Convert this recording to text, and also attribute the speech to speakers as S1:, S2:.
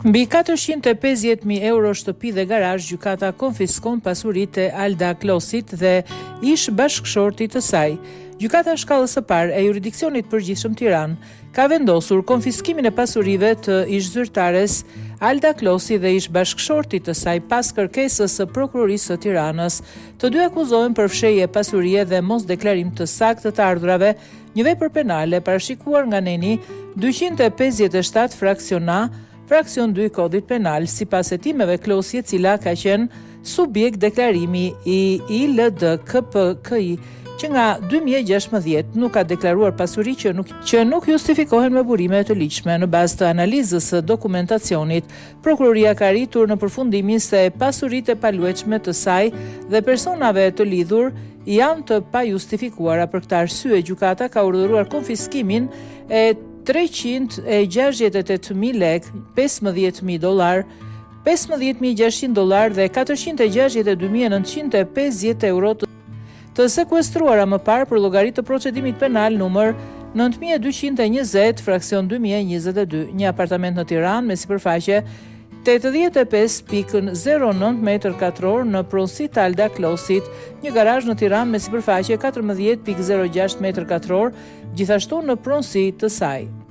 S1: Mbi 450.000 euro shtëpi dhe garazh, gjykata konfiskon pasuritë e Alda Klosit dhe ish bashkëshortit të saj. Gjykata shkallës së parë e jurisdiksionit përgjithshëm Tiranë ka vendosur konfiskimin e pasurive të ish zyrtares Alda Klosi dhe ish bashkëshortit të saj pas kërkesës së prokurorisë së Tiranës. Të dy akuzohen për fshehje pasurie dhe mos deklarim të saktë të ardhurave, një vepër penale parashikuar nga neni 257 fraksion A, fraksion 2 kodit penal, sipas hetimeve Klosi, e cila ka qenë subjekt deklarimi i ILDKPKI, që nga 2016 nuk ka deklaruar pasuri që nuk justifikohen me burime të ligjshme. Në bazë të analizës së dokumentacionit, prokuroria ka arritur në përfundimin se pasuritë e paluajtshme të saj dhe personave të lidhur janë të pajustifikuara. Për këtë arsye, gjykata ka urdhëruar konfiskimin e 368.000 lek, $15.000, $15.600 dhe $462.950 euro të sekuestruara më parë për llogari të procedimit penal numër 9220 fraksion 2022, një apartament në Tiranë me sipërfaqe 85.09 m2 në pronësi të Alda Klosit, një garazh në Tiranë me sipërfaqe 14.06 m2, gjithashtu në pronësi të saj.